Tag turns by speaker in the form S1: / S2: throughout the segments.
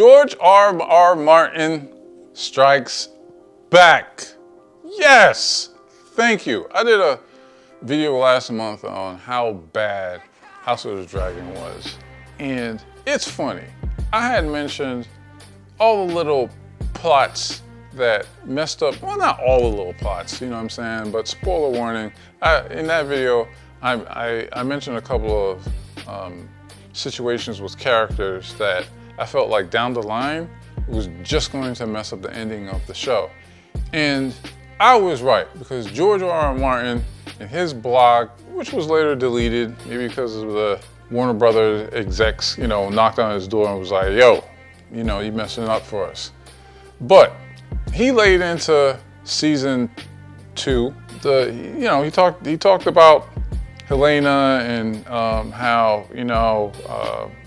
S1: George R. Martin strikes back. Yes, thank you. I did a video last month on how bad House of the Dragon was. And it's funny. I had mentioned all the little plots that messed up, well, not all the little plots, you know what I'm saying, but spoiler warning, in that video, I mentioned a couple of situations with characters that I felt like down the line was just going to mess up the ending of the show. And I was right, because George R. Martin, in his blog, which was later deleted, maybe because of the Warner Brothers execs, knocked on his door and was like, yo, you're messing up for us. But he laid into season 2, he talked about Helaena and how,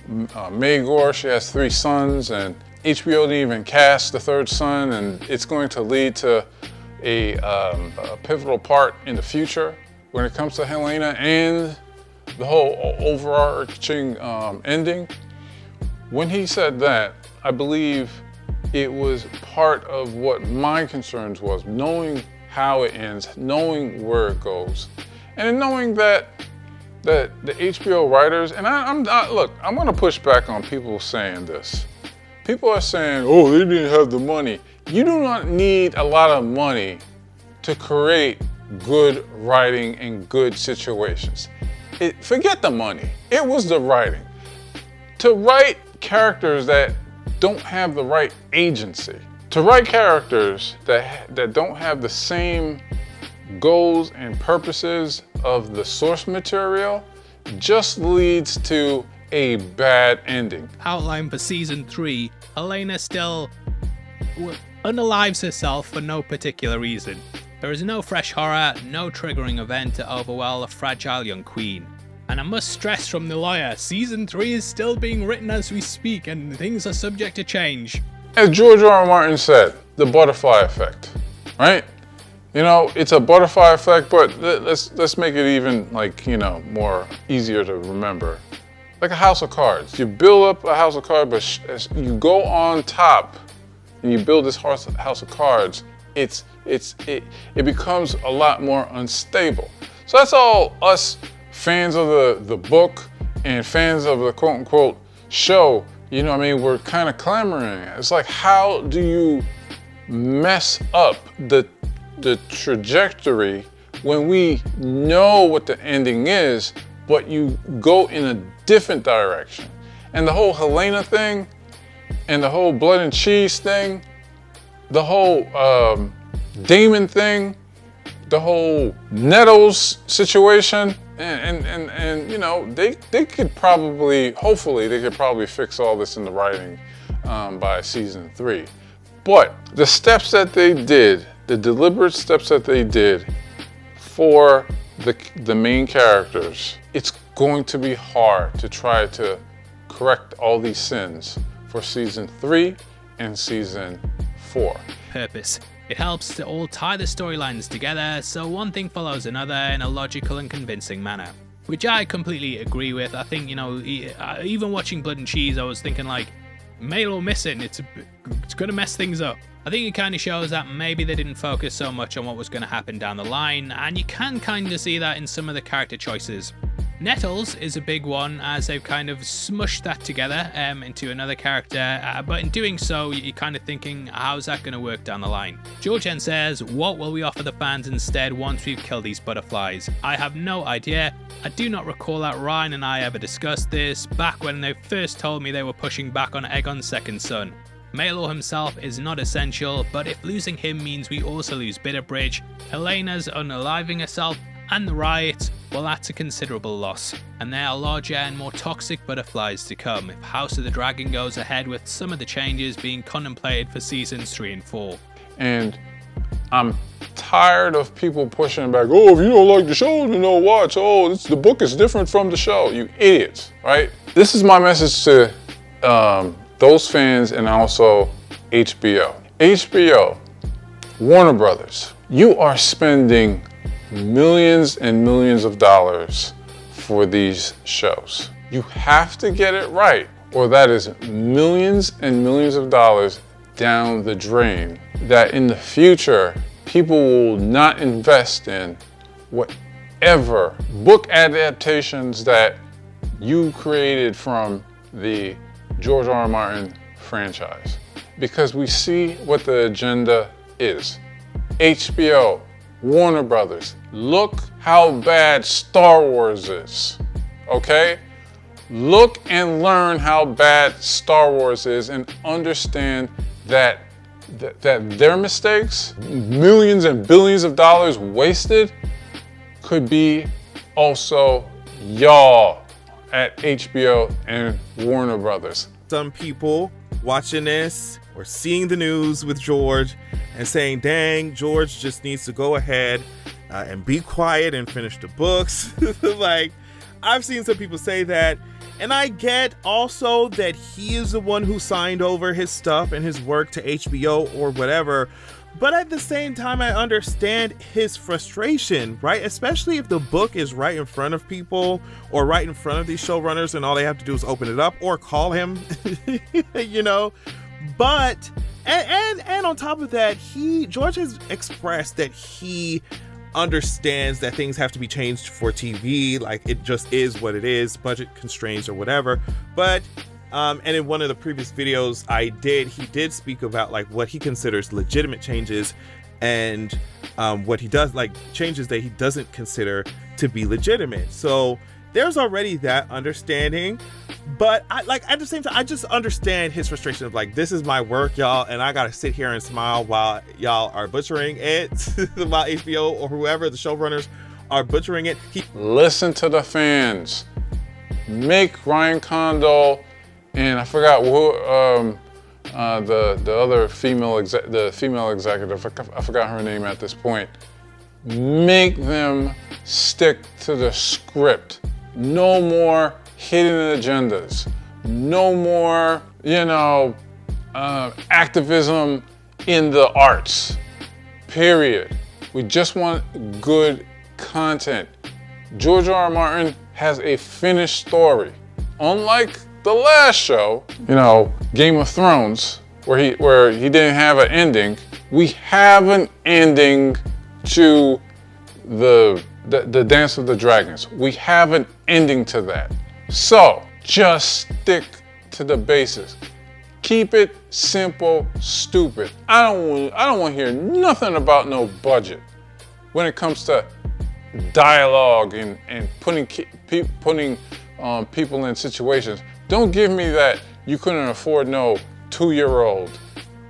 S1: Maelor, she has 3 sons, and HBO didn't even cast the 3rd son, and it's going to lead to a pivotal part in the future when it comes to Helaena and the whole overarching ending. When he said that, I believe it was part of what my concerns was, knowing how it ends, knowing where it goes, and knowing that the HBO writers, and I'm going to push back on people saying this. People are saying, oh, they didn't have the money. You do not need a lot of money to create good writing and good situations. Forget the money. It was the writing. To write characters that don't have the right agency, to write characters that don't have the same goals and purposes of the source material just leads to a bad ending.
S2: Outline for season 3, Helaena still unalives herself for no particular reason. There is no fresh horror, no triggering event to overwhelm a fragile young queen. And I must stress from the lawyer, season 3 is still being written as we speak and things are subject to change.
S1: As George R. Martin said, the butterfly effect, right? It's a butterfly effect, but let's make it even more easier to remember. Like a house of cards. You build up a house of cards, but as you go on top and you build this house of cards, it becomes a lot more unstable. So that's all us fans of the book and fans of the quote unquote show, we're kind of clamoring. It's like, how do you mess up the trajectory when we know what the ending is, but you go in a different direction? And the whole Helaena thing, and the whole blood and cheese thing, the whole Damon thing, the whole Nettles situation, and they could probably, hopefully, they could probably fix all this in the writing by season 3. But the steps that they did, the deliberate steps that they did for the main characters, it's going to be hard to try to correct all these sins for season 3 and season 4.
S2: Purpose. It helps to all tie the storylines together so one thing follows another in a logical and convincing manner. Which I completely agree with. I think, even watching Blood and Cheese, I was thinking Maelor missing, it's going to mess things up. I think it kind of shows that maybe they didn't focus so much on what was going to happen down the line, and you can kind of see that in some of the character choices. Nettles is a big one, as they've kind of smushed that together into another character, but in doing so, you're kind of thinking, how's that going to work down the line? George then says, what will we offer the fans instead once we've killed these butterflies? I have no idea. I do not recall that Ryan and I ever discussed this, back when they first told me they were pushing back on Aegon's second son. Maelor himself is not essential, but if losing him means we also lose Bitterbridge, Helena's unaliving herself, and the riots, well, that's a considerable loss. And there are larger and more toxic butterflies to come if House of the Dragon goes ahead with some of the changes being contemplated for seasons 3 and 4.
S1: And I'm tired of people pushing back, oh, if you don't like the show, watch. Oh, the book is different from the show. You idiots, right? This is my message to those fans and also HBO. HBO, Warner Brothers, you are spending millions and millions of dollars for these shows. You have to get it right, or that is millions and millions of dollars down the drain that in the future people will not invest in whatever book adaptations that you created from the George R. R. Martin franchise. Because we see what the agenda is. HBO, Warner Brothers, look how bad Star Wars is, okay? Look and learn how bad Star Wars is and understand that their mistakes, millions and billions of dollars wasted, could be also y'all at HBO and Warner Brothers.
S3: Some people watching this or seeing the news with George and saying, dang, George just needs to go ahead and be quiet and finish the books. Like, I've seen some people say that. And I get also that he is the one who signed over his stuff and his work to HBO or whatever. But at the same time, I understand his frustration, right? Especially if the book is right in front of people or right in front of these showrunners and all they have to do is open it up or call him, you know? But, and on top of that, George has expressed that he understands that things have to be changed for TV, like it just is what it is, budget constraints or whatever. But and in one of the previous videos he did speak about like what he considers legitimate changes and what he does, like changes that he doesn't consider to be legitimate. So there's already that understanding. But at the same time, I just understand his frustration of like, this is my work, y'all, and I gotta sit here and smile while y'all are butchering it, while HBO or whoever, the showrunners, are butchering it.
S1: Listen to the fans. Make Ryan Condal and I forgot who the other female executive. I forgot her name at this point. Make them stick to the script. No more hidden agendas. No more, activism in the arts. Period. We just want good content. George R. R. Martin has a finished story. Unlike the last show, Game of Thrones, where he didn't have an ending, we have an ending to the Dance of the Dragons. We have an ending to that. So just stick to the basics. Keep it simple, stupid. I don't want to hear nothing about no budget when it comes to dialogue and putting people in situations. Don't give me that you couldn't afford no 2-year-old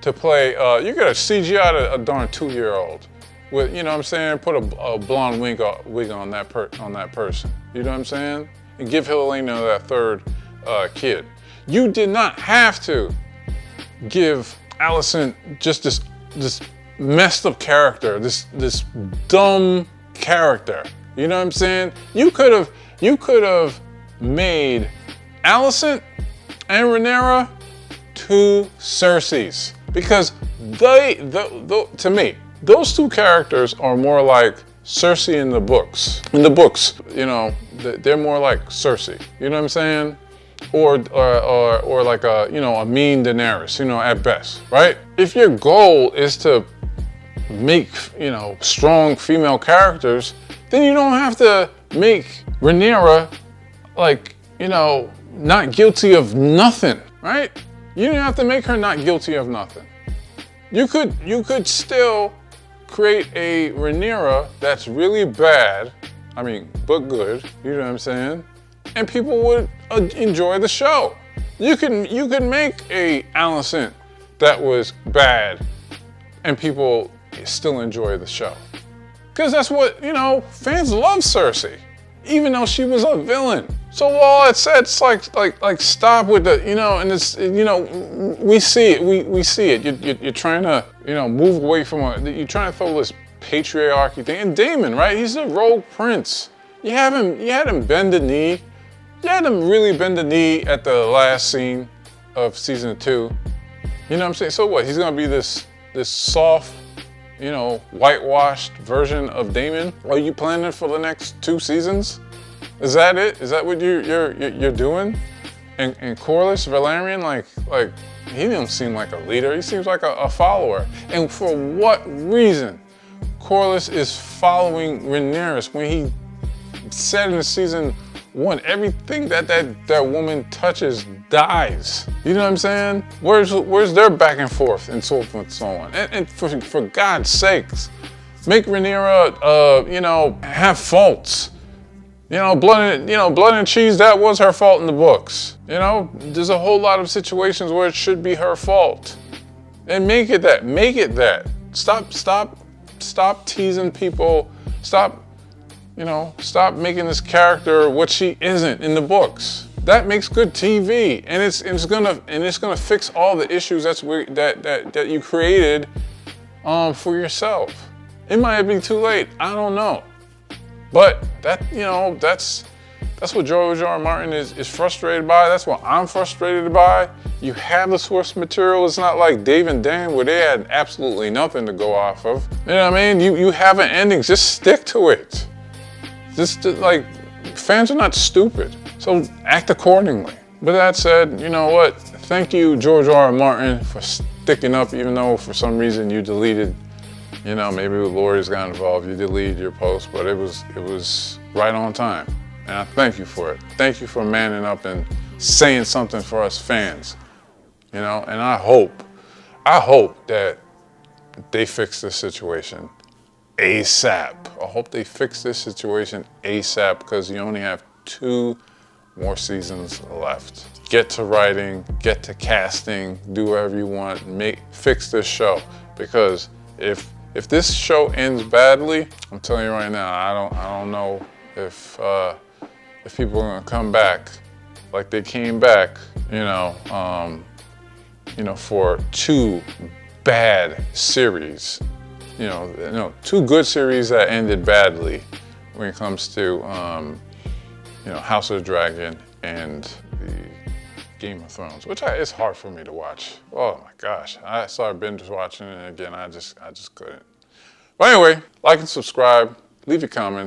S1: to play. You gotta CGI a darn 2-year-old with, you know what I'm saying? Put a blonde wig on that person. You know what I'm saying? And give Helaena that third kid. You did not have to give Alicent just this messed up character, this dumb character. You know what I'm saying? You could have made Alicent and Rhaenyra two Cerseis, because to me, those two characters are more like Cersei in the books. In the books, they're more like Cersei. You know what I'm saying? Or like a mean Daenerys, at best, right? If your goal is to make, strong female characters, then you don't have to make Rhaenyra like, not guilty of nothing, right? You don't have to make her not guilty of nothing. You could still create a Rhaenyra that's really bad, but good, you know what I'm saying? And people would enjoy the show. You can make a Alicent that was bad and people still enjoy the show. Because that's what, fans love Cersei, even though she was a villain. So all that said, it's like stop with the, and it's, we see it, we see it. You're trying to, move away from you're trying to throw this patriarchy thing. And Daemon, right? He's a rogue prince. You had him bend the knee. You had him really bend the knee at the last scene of season 2. You know what I'm saying? So what? He's gonna be this soft, whitewashed version of Daemon? Are you planning for the next 2 seasons? Is that it? Is that what you're doing? And Corlys Velaryon, like he don't seem like a leader. He seems like a follower. And for what reason? Corlys is following Rhaenyra when he said in season 1, everything that woman touches dies. You know what I'm saying? Where's their back and forth and so forth and so on? And for God's sakes, make Rhaenyra, have faults. Blood and cheese, that was her fault in the books. There's a whole lot of situations where it should be her fault. And make it that. Stop teasing people. Stop making this character what she isn't in the books. That makes good TV, and it's gonna fix all the issues that you created for yourself. It might be too late. I don't know, but that's what George R. R. Martin is frustrated by. That's what I'm frustrated by. You have the source material. It's not like Dave and Dan where they had absolutely nothing to go off of. You know what I mean? You have an ending. Just stick to it. Fans are not stupid, so act accordingly. With that said, you know what? Thank you, George R. R. Martin, for sticking up, even though for some reason you deleted, maybe lawyers got involved, you deleted your post, but it was right on time. And I thank you for it. Thank you for manning up and saying something for us fans. And I hope that they fix this situation ASAP. I hope they fix this situation ASAP because you only have 2 more seasons left. Get to writing, get to casting, do whatever you want, fix this show. Because if this show ends badly, I'm telling you right now, I don't know if people are gonna come back like they came back, for 2 bad series. 2 good series that ended badly when it comes to, House of the Dragon and the Game of Thrones, which it's hard for me to watch. Oh my gosh, I started binge watching it again. I just couldn't. But anyway, like and subscribe, leave your comments.